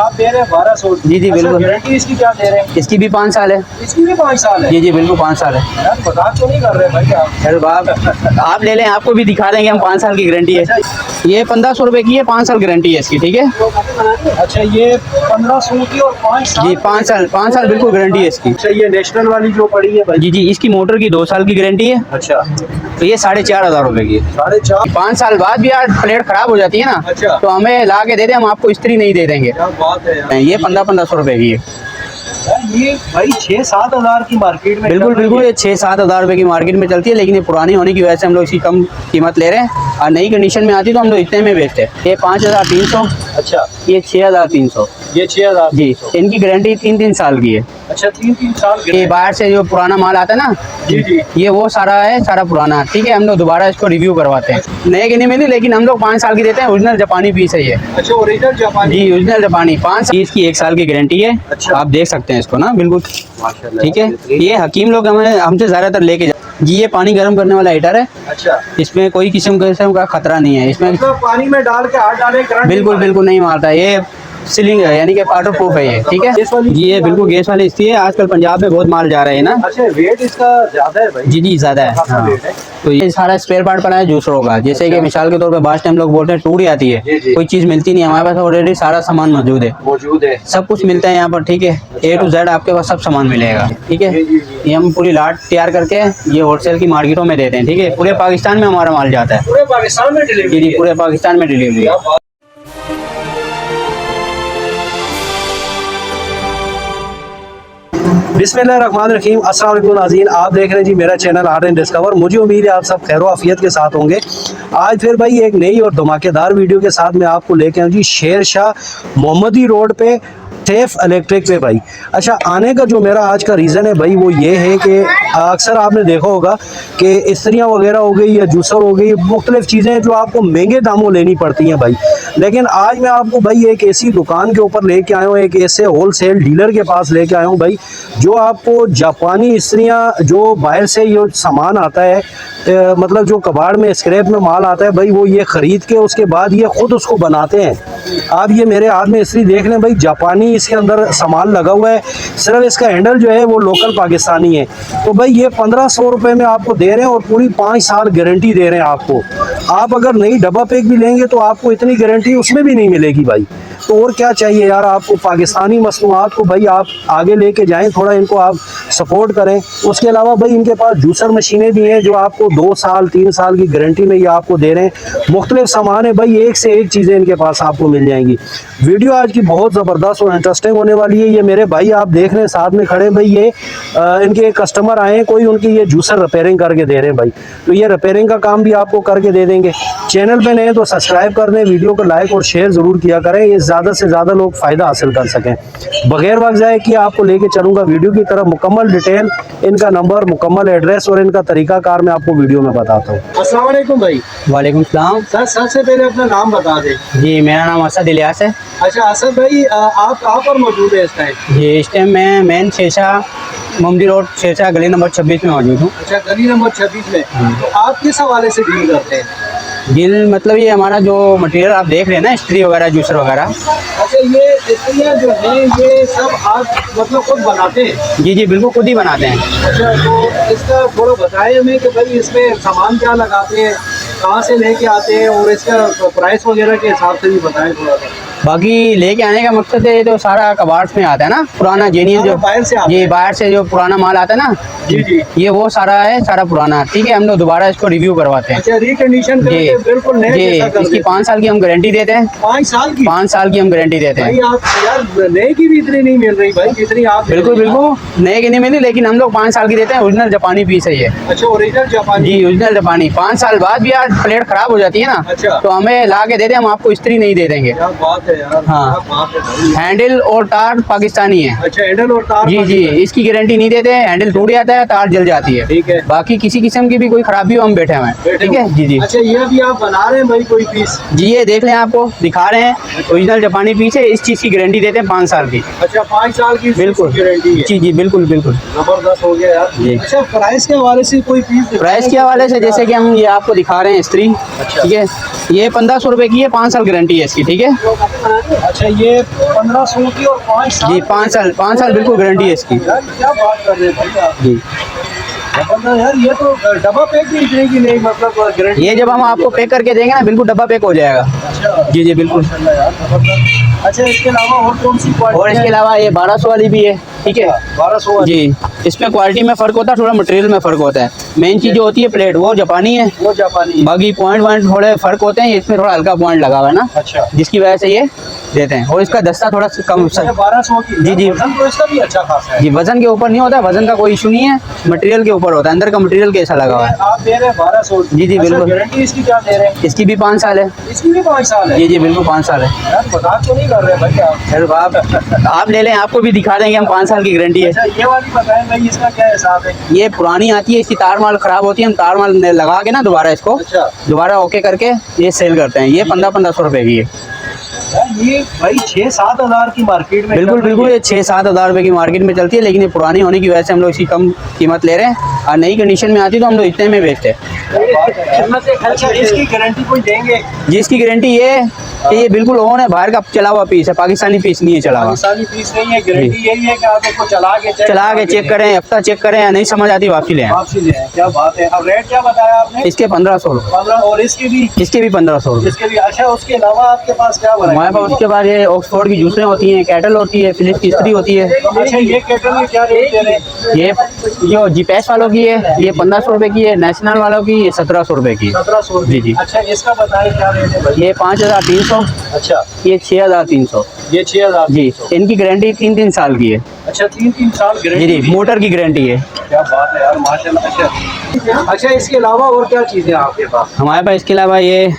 आप दे रहे हैं 1200। जी जी बिल्कुल। गारंटी इसकी क्या दे रहे हैं? इसकी भी 5 साल है। इसकी भी 5 साल है? जी जी बिल्कुल 5 साल है। यार मजाक तो नहीं कर रहे भाई आप? अरे बाप, आप ले लें, आपको भी दिखा देंगे हम। 5 साल की गारंटी है। ये 1500 रुपए की है, 5 साल गारंटी है इसकी, ठीक है। अच्छा ये 1500 की और 5 साल? जी 5 साल बिल्कुल गारंटी है इसकी। अच्छा ये नेशनल वाली जो पड़ी है भाई? जी जी, इसकी मोटर की 2 साल की गारंटी है। अच्छा तो ये 4500 रुपए की है। 4.5? 5 साल बाद भी यार प्लेट खराब हो जाती है ना, अच्छा। तो हमें ला के दे दे, हम आपको इस्त्री नहीं दे देंगे। क्या बात है यार। ये 1500 रुपए की है। यार ये भाई 6-7 हजार की मार्केट में बिल्कुल बिल्कुल, ये 6-7 हज़ार रुपए की मार्केट में चलती है, लेकिन ये पुरानी होने की वजह से हम लोग इसकी कम कीमत ले रहे हैं। और नई कंडीशन में आती तो हम लोग इतने में बेचते हैं। ये 5300। अच्छा ये 6300। ये 6000? जी, इनकी गारंटी 3-3 साल की है। अच्छा 3-3 साल ये बाहर से जो पुराना माल आता है ना, जी जी। ये वो सारा है, सारा पुराना, ठीक है। हम लोग दोबारा इसको रिव्यू करवाते हैं। नए की नहीं मिली, लेकिन हम लोग 5 साल की देते हैं। ओरिजिनल जापानी पीस है ये। अच्छा ओरिजिनल जापानी? जी ओरिजिनल जापानी। 5 साल इसकी 1 साल की गारंटी है। अच्छा। आप देख सकते हैं इसको ना, बिल्कुल माशाल्लाह। ठीक है। ये हकीम लोग हमें हमसे ज़्यादातर लेके जी, ये पानी गर्म करने वाला हीटर है। अच्छा इसमें कोई किस्म का खतरा नहीं है इसमें। मतलब पानी में डाल के हाथ डाले करंट? बिल्कुल बिल्कुल नहीं मारता। ये सीलिंग है, यानी कि वाटर प्रूफ है ये, ठीक है। जी ये बिल्कुल गैस वाली इस्त्री है। आजकल पंजाब में बहुत माल जा रहे हैं ना। अच्छा वेट इसका ज्यादा है भाई? जी जी ज़्यादा है, खासा हाँ। वेट है। तो ये सारा स्पेयर पार्ट पड़ा है जूसरों का। जैसे कि मिसाल के तौर पे बास टाइम लोग बोलते हैं टूट जाती है, जी, जी। कोई चीज़ मिलती नहीं है, हमारे पास ऑलरेडी सारा सामान मौजूद है, सब कुछ मिलता है यहाँ पर, ठीक है। A to Z आपके पास सब सामान मिलेगा, ठीक है। जी, जी, जी। ये हम पूरी लाट तैयार करके ये होलसेल की मार्केटों में देते हैं, ठीक है। पूरे पाकिस्तान में हमारा माल जाता है। पूरे पाकिस्तान में जी डिलीवरी? जी पूरे पाकिस्तान में डिलीवरी है। बिस्मिल्लाहिर्रहमानिर्रहीम। अस्सलाम वालेकुम नाज़रीन, आप देख रहे हैं जी मेरा चैनल आर्ट एंड डिस्कवर। मुझे उम्मीद है आप सब खैर आफियत के साथ होंगे। आज फिर भाई एक नई और धमाकेदार वीडियो के साथ मैं आपको लेके आऊँ जी शेर शाह मोहम्मदी रोड पे सेफ इलेक्ट्रिक पे भाई। अच्छा आने का जो मेरा आज का रीज़न है भाई वो ये है कि अक्सर आपने देखा होगा कि इस्त्रियाँ वगैरह हो गई या जूसर हो गई, मुख्तलिफ चीज़ें जो आपको महंगे दामों लेनी पड़ती हैं भाई। लेकिन आज मैं आपको भाई एक ऐसी दुकान के ऊपर लेके आया हूँ, एक ऐसे होलसेल डीलर के पास लेके आया हूँ भाई, जो आपको जापानी इस्त्रियाँ जो बाहर से ये सामान आता है, मतलब जो कबाड़ में स्क्रैप में माल आता है भाई, वो ये ख़रीद के उसके बाद ये ख़ुद उसको बनाते हैं। आप ये मेरे हाथ में इस्त्री देख लें भाई, जापानी इसके अंदर सामान लगा हुआ है, सिर्फ इसका हैंडल जो है वो लोकल पाकिस्तानी है। तो भाई ये 1500 रुपये में आपको दे रहे हैं और पूरी 5 साल गारंटी दे रहे हैं आपको। आप अगर नई डब्बा पैक भी लेंगे तो आपको इतनी गारंटी उसमें भी नहीं मिलेगी भाई। तो और क्या चाहिए यार आपको, पाकिस्तानी मसनूआत को भाई आप आगे लेके जाएं, थोड़ा इनको आप सपोर्ट करें। उसके अलावा भाई इनके पास जूसर मशीनें भी हैं जो आपको 2 साल 3 साल की गारंटी में ये आपको दे रहे हैं। मुख्तलिफ सामान है भाई, एक से एक चीज़ें इनके पास आपको मिल जाएंगी। वीडियो आज की बहुत ज़बरदस्त और इंटरेस्टिंग होने वाली है। ये मेरे भाई आप देख रहे हैं साथ में खड़े भाई, ये इनके एक कस्टमर आए हैं, कोई उनकी ये जूसर रिपेयरिंग करके दे रहे हैं भाई। तो ये रिपेयरिंग का काम भी आपको करके दे देंगे। चैनल पे नए तो सब्सक्राइब कर दें, वीडियो को लाइक और शेयर ज़रूर किया करें, ये ज़्यादा से ज़्यादा लोग फ़ायदा हासिल कर सकें। बगैर वक्त जाए कि आपको लेके चलूँगा वीडियो की तरफ, मुकम्मल डिटेल, इनका नंबर, मुकम्मल एड्रेस और इनका तरीक़ाकार मैं आपको वीडियो में बताता हूँ। अस्सलाम वालेकुम भाई। वालेकुम सलाम। सर सबसे पहले अपना नाम बता दें। जी मेरा नाम असद इलियास है। अच्छा असद भाई आप कहाँ पर मौजूद है इस टाइम? जी इस टाइम मैं मेन शेरशाह मोहम्मदी रोड शेरशाह गली नंबर 26 में मौजूद हूँ। अच्छा गली नंबर 26 में। तो आप किस हवाले से डील करते हैं? डील मतलब ये हमारा जो मटेरियल आप देख रहे हैं ना, इस्त्री वगैरह जूसर वगैरह। अच्छा ये इस्त्रियाँ जो हैं ये सब आप मतलब खुद बनाते हैं? जी जी बिल्कुल खुद ही बनाते हैं। अच्छा तो इसका थोड़ा बताएं हमें कि भाई इसमें सामान क्या लगाते हैं, कहाँ से लेके आते हैं और इसका प्राइस वगैरह के हिसाब से भी बताएं थोड़ा सा। बाकी लेके आने का मकसद है तो सारा कबाड़ में आता है ना, पुराना जेनियन जो बाहर से आता है? ये बाहर से जो पुराना माल आता है ना, जी जी। ये वो सारा है, सारा पुराना, ठीक है। हम लोग दोबारा इसको रिव्यू करवाते हैं। अच्छा रिकंडीशन करके जी बिल्कुल नए जी, जैसा कर इसकी देते हैं। 5 साल की हम गारंटी देते हैं। 5 साल की? 5 साल की हम गारंटी देते भाई हैं। आप यार नए की भी इतनी नहीं मिल रही भाई जितनी आप दे बिल्कुल रहे हैं। बिल्कुल नए की नहीं मिली, लेकिन हम लोग 5 साल की देते हैं। ओरिजिनल जापानी पीस है ये। अच्छा ओरिजिनल जापानी? जी ओरिजिनल जापानी। 5 साल बाद भी यार प्लेट खराब हो जाती है ना, अच्छा। तो हमें ला के दे दे, हम आपको इस्त्री नहीं दे देंगे। क्या बात है यार। हाँ। क्या बात है भाई। हैंडल और तार पाकिस्तानी है। अच्छा हैंडल और तार? जी जी इसकी गारंटी नहीं देते, हैंडल टूट जाता है, तार जल जाती है। ठीक है। बाकी किसी किस्म की भी कोई खराबी हो हम बैठे हुए हैं, ठीक है। जी जी अच्छा ये अभी आप बना रहे हैं भाई कोई पीस? जी ये देख लें, आपको दिखा रहे हैं, ओरिजिनल जापानी पीस है। इस चीज़ की गारंटी देते हैं 5 साल की। अच्छा 5 साल की बिल्कुल गारंटी है? जी जी बिल्कुल बिल्कुल जबरदस्त हो गया यार। जी। अच्छा प्राइस के हवाले से कोई पीस? प्राइस के हवाले से जैसे कि हम ये आपको दिखा रहे हैं इस्त्री, अच्छा। ठीक है। ये 1500 रुपये की है, 5 साल गारंटी है इसकी, ठीक है। अच्छा ये 1500 की और 5 साल जी 5 साल बिल्कुल गारंटी है इसकी। यार क्या बात कर रहे हैं भाई आप। जी यार ये तो डब्बा पैक भी निकलेगी नहीं, मतलब गारंटी। ये जब हम आपको पैक करके देंगे ना बिल्कुल डब्बा पैक हो जाएगा। अच्छा जी जी बिल्कुल। माशाल्लाह यार जबरदस्त। अच्छा इसके अलावा और कौन सी क्वालिटी? और इसके अलावा ये 1200 वाली भी है, ठीक है। 1200 जी इसमें क्वालिटी में फ़र्क होता है, थोड़ा मटेरियल में फ़र्क होता है। मेन चीज़ जो होती है प्लेट वो जापानी है, वो जापानी। बाकी पॉइंट थोड़े फ़र्क होते हैं, इसमें थोड़ा हल्का पॉइंट लगा हुआ है ना, अच्छा जिसकी वजह से ये देते हैं। और इसका दस्ता थोड़ा कम 1200 की। जी जी वजन तो इसका भी अच्छा खासा है। जी वजन के ऊपर नहीं होता है, वजन का कोई इशू नहीं है, मटेरियल के ऊपर होता है, अंदर का मटेरियल कैसा लगा हुआ है। आप दे रहे हैं 1200। जी जी बिल्कुल। गारंटी इसकी क्या दे रहे हैं? इसकी भी 5 साल है। इसकी भी 5 साल है? जी जी बिल्कुल 5 साल है। यार मजाक तो नहीं कर रहे भाई आप? सर आप ले लें, आपको भी दिखा देंगे हम, 5 साल की गारंटी है। अच्छा ये वाली बताएं भाई, इसका क्या हिसाब है? ये पुरानी आती है, इसकी तार माल खराब होती है, हम तार माल लगा के ना दोबारा इसको अच्छा दोबारा ओके करके ये सेल करते हैं। ये 1500 रुपए की है। यार ये भाई 6-7 हजार की मार्केट में बिल्कुल बिल्कुल, ये 6-7 हज़ार रुपए की मार्केट में चलती है, लेकिन ये पुरानी होने की वजह से हम लोग इसकी कम कीमत ले रहे हैं, और नई कंडीशन में आती तो हम लोग इतने में बेचते हैं। अच्छा इसकी गारंटी कोई देंगे? जिसकी गारंटी ये है कि ये बिल्कुल ओन है, बाहर का चला हुआ पीस है, पाकिस्तानी पीस नहीं है चला हुआ। पाकिस्तानी पीस नहीं है, गारंटी यही है कि आप इसको चला के चेक करें, हफ्ता चेक करें, या नहीं समझ आती वापसी ले आएं। वापसी ले आएं। क्या बात है। अब रेट क्या बताया आपने? इसके 1500 रुपये। 15 और इसके भी? इसके भी 1500 रुपये। इसके भी। अच्छा उसके अलावा आपके पास क्या हमारे पास उसके बाद ये ऑक्सफोर्ड की जूसें होती हैं, कैटल होती है, फिलिप्स की इस्त्री होती है। अच्छा ये केटल में क्या रेट दे रहे हैं? ये जो जीपीएस वालों की है ये 1500 रुपये की है, नेशनल वालों की ये 1700 रुपये की है। 1700। जी जी। अच्छा इसका बताएं क्या रेट है भाई? ये 5300, अच्छा ये 6300। ये 6000 जी इनकी गारंटी 3 साल की है। अच्छा 3 साल जी गारंटी। जी मोटर की गारंटी है। क्या बात है यार माशाल्लाह। अच्छा इसके अलावा और क्या चीजें आपके पास? हमारे पास इसके अलावा ये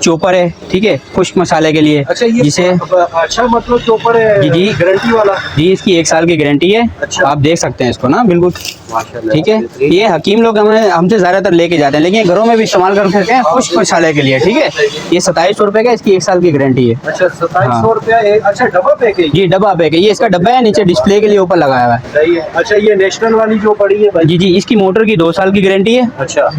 चोपर है, ठीक है, खुश्क मसाले के लिए। अच्छा ये जिसे अच्छा मतलब चोपर है? जी जी गारंटी वाला? जी इसकी 1 साल की गारंटी है। अच्छा। आप देख सकते हैं इसको ना, बिल्कुल माशाल्लाह। ठीक है। ये हकीम लोग हमसे ज़्यादातर लेके जाते हैं, लेकिन ये घरों में भी इस्तेमाल कर सकते हैं खुश्क मसाले के लिए, ठीक है। ये 2700 रुपये का, इसकी 1 साल की गारंटी है। अच्छा 2700 रुपया। अच्छा डबल पैक है? जी डब्बा पैक है, ये इसका डब्बा है, नीचे डिस्प्ले के लिए ऊपर लगाया हुआ है। सही है। अच्छा ये नेशनल वाली जो पड़ी है भाई? जी जी इसकी मोटर की 2 साल की गारंटी है, अच्छा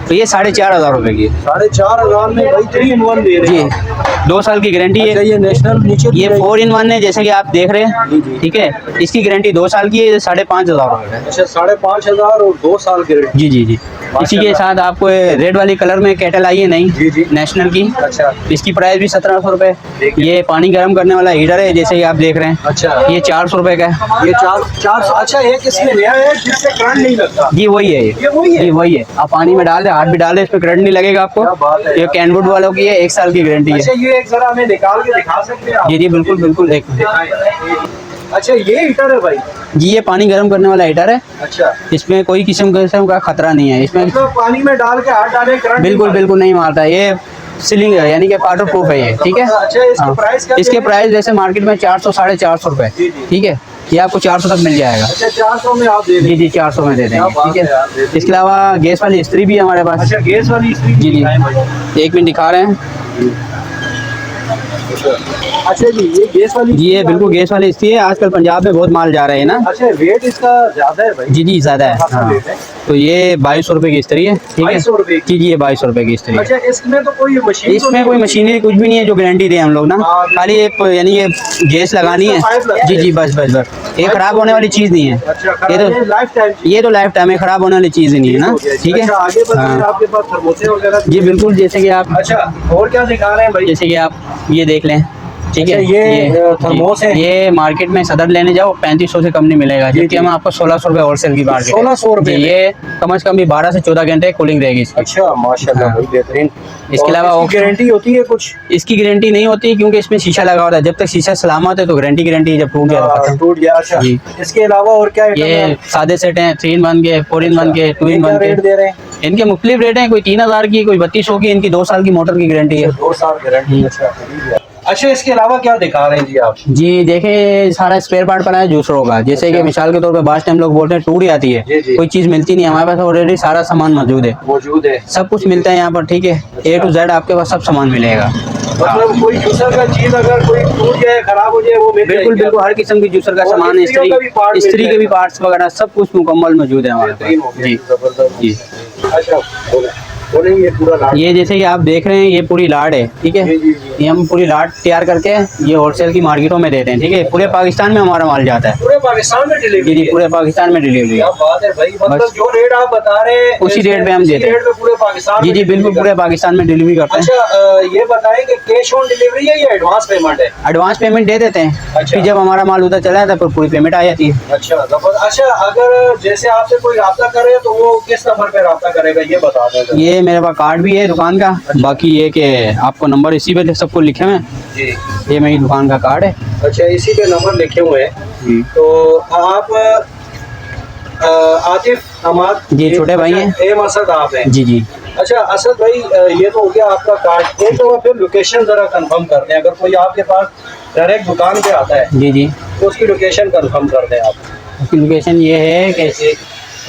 तो ये 4500 रुपये की है। 4500 में भाई 3 in 1 दे रहे जी हैं। 2 साल की गारंटी अच्छा है। ये नेशनल नीचे ये 4 in 1 है, जैसे कि आप देख रहे हैं, ठीक है। इसकी गारंटी 2 साल की है, ये 5500 रुपये है। अच्छा 5500 और 2 साल गारंटी। जी जी जी। इसी के साथ आपको रेड वाली कलर में केटल आई है जी, नई जी। नेशनल की। अच्छा इसकी प्राइस भी 1700 रुपये। देखिए। ये पानी गर्म करने वाला हीटर है, जैसे कि आप देख रहे हैं। अच्छा ये 400 रुपये का है। ये 400। अच्छा एक इसमें नया है जिससे करंट नहीं लगता? जी वही है ये वही है? जी वही है। आप पानी में डाल दे, हाथ भी डाल दे, इस पर करंट नहीं लगेगा क्या बात आपको। है ये कैनवुड वालों की है, 1 साल की गारंटी अच्छा है। ये एक जरा हमें निकाल के दिखा सकते हैं आप? जी जी बिल्कुल बिल्कुल। एक अच्छा ये हीटर है भाई? जी ये पानी गर्म करने वाला हीटर है, अच्छा इसमें कोई किस्म का खतरा नहीं है। इसमें मतलब पानी में डाल के हाथ डाले करंट? बिल्कुल बिल्कुल नहीं मारता। ये सीलिंग है, यानी कि वाटर प्रूफ है ये, ठीक है। अच्छा इसके हाँ। प्राइस क्या? इसके प्राइस जैसे मार्केट में 400 450 रुपये, जी, जी। ठीक है। ये आपको 400 तक मिल जाएगा। अच्छा 400 में आप दे जी दें? जी 400 में दे क्या देंगे, बात ठीक है यार, दे है। देंगे। इसके अलावा गैस वाली इस्त्री भी है हमारे पास। अच्छा गैस वाली इस्त्री जी जी दिखाएं भाई। 1 मिनट दिखा रहे हैं। अच्छा जी ये गैस वाली? जी ये बिल्कुल गैस वाली इस्त्री है, आजकल पंजाब में बहुत माल जा रहे हैं ना। अच्छा वेट इसका ज्यादा है भाई? जी जी ज़्यादा है। खासा हाँ। वेट है। तो ये 2200 रुपये की इस्त्री है, ठीक है। 2200 रुपये की? जी जी ये 2200 रुपये की इस्त्री है। अच्छा इसमें तो कोई मशीन तो इसमें नहीं कोई होती? मशीनरी कुछ भी नहीं है जो गारंटी दे हम लोग ना, हाँ, खाली ये यानी ये गैस लगानी है। जी जी बस बस बस। ये खराब होने वाली चीज़ नहीं है। अच्छा ये तो लाइफ टाइम? ये तो लाइफ टाइम है, खराब होने वाली चीज़ ही नहीं है ना, ठीक है। अच्छा आगे बताइए हाँ। आपके पास थर्मोसे वगैरह? जी बिल्कुल, जैसे कि आप अच्छा और क्या दिखा रहे हैं भाई? जैसे कि आप ये देख लें, ठीक है। अच्छा, ये थर्मोस है? ये मार्केट में सदर लेने जाओ 3500 से कम नहीं मिलेगा, जी, जबकि जी। हम आपको 1600 रुपये होलसेल की मार्केट 1600 रुपये? ये कम से कम भी 12 से 14 घंटे कूलिंग रहेगी इसकी। अच्छा माशाल्लाह हाँ। भाई बेहतरीन। इसके अलावा गारंटी होती है कुछ? इसकी गारंटी नहीं होती, क्योंकि इसमें शीशा लगा होता है। जब तक शीशा सलामत है तो गारंटी, जब टूट गया तो खत्म। टूट गया। अच्छा जी। इसके अलावा और क्या आइटम ये है? सादे सेट हैं, 3 in 1 के, 4 in 1 के, 2 in 1 रेट के। दे रहे हैं? इनके मुख्तलिफ रेट हैं, कोई 3000 की, कोई 3200 की। इनकी 2 साल की मोटर की गारंटी है। 2 साल गारंटी। अच्छा अच्छा इसके अलावा क्या दिखा रहे हैं जी आप? जी देखें, सारा स्पेयर पार्ट पड़ा है जूसरों का। जैसे कि मिसाल के तौर पे बास टाइम लोग बोलते हैं टूट जाती है, जी, जी। कोई चीज़ मिलती नहीं, हमारे पास ऑलरेडी सारा सामान मौजूद है, मौजूद है? सब कुछ मिलता है यहाँ पर, ठीक है। A to Z आपके पास सब सामान मिलेगा। मतलब कोई जूसर का चीज अगर कोई टूट जाए खराब हो जाए वो मिल बिल्कुल जाएगी? बिल्कुल, हर किस्म की जूसर का और सामान, इस्त्रियों का भी part मिल इस्त्री के भी जाएगा? पार्ट्स वगैरह सब कुछ मुकम्मल मौजूद है हमारे बेहतरीन हो पास। गया, जी जबरदस्त। जी। अच्छा बोले। बोलेंगे ये पूरा लाट। ये जैसे कि आप देख रहे हैं ये पूरी लाट है, ठीक है। जी, जी, जी। ये हम पूरी लाट तैयार करके ये होलसेल की मार्केटों में देते हैं, ठीक है। पूरे पाकिस्तान में हमारा माल जाता है। पूरे पाकिस्तान में जी डिलीवरी जी, है? पूरे पाकिस्तान में डिलीवरी क्या है। बात है भाई, मतलब बस। जो रेट आप बता रहे हैं उसी रेट पे हम उसी देते हैं। रेट पे पूरे पाकिस्तान जी में जी, बिल्कुल डिलीवरी पूरे पाकिस्तान में डिलीवरी करते हैं। अच्छा, ये बताएं कि कैश ऑन डिलीवरी है या एडवांस पेमेंट है? एडवांस पेमेंट दे देते हैं, अच्छा। फिर जब हमारा माल उधर चला जाता है फिर पूरी पेमेंट आ जाती है। अच्छा जबरदस्त। अच्छा, अगर जैसे आपसे कोई रब्ता करे तो वो किस नंबर पे रब्ता करेगा ये बता दें जरा। ये मेरे पास कार्ड भी है दुकान का, बाकी ये कि आपको नंबर इसी पे सबको लिखे हुए हैं। जी। ये मेरी दुकान का कार्ड है। अच्छा, इसी पे नंबर लिखे हुए हैं। जी तो आप आतिफ हमाद जी, छोटे भाई हैं। एम असद आप हैं। जी जी। अच्छा असद भाई, ये तो हो गया आपका कार्ड। एक तो फिर लोकेशन जरा कंफर्म कर दें, अगर कोई आपके पास डायरेक्ट दुकान पे आता है जी जी, तो उसकी लोकेशन कंफर्म कर दें आप। उसकी लोकेशन ये है कि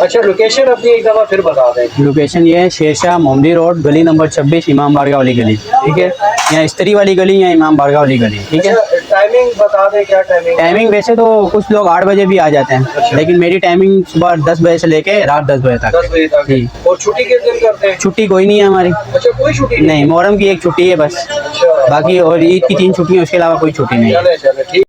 अच्छा, लोकेशन अपनी एक दफ़ा फिर बता दें। लोकेशन ये है शेरशाह मोमदी रोड, गली नंबर 26, इमाम बारगाह वाली गली, ठीक है। यहाँ इस्त्री वाली गली या इमाम बारगाह वाली गली, ठीक है। अच्छा, टाइमिंग बता दें, क्या टाइमिंग? टाइमिंग वैसे तो कुछ लोग 8 बजे भी आ जाते हैं, लेकिन मेरी टाइमिंग सुबह 10 बजे से लेके रात 10 बजे 10 तक। बजे तक। जी। और छुट्टी किस दिन करते हैं? छुट्टी कोई नहीं है हमारी। अच्छा, कोई छुट्टी नहीं, मुहर्रम की एक छुट्टी है बस, अच्छा, बाकी और ईद की 3 छुट्टियाँ, उसके अलावा कोई छुट्टी नहीं है। चले चले ठीक।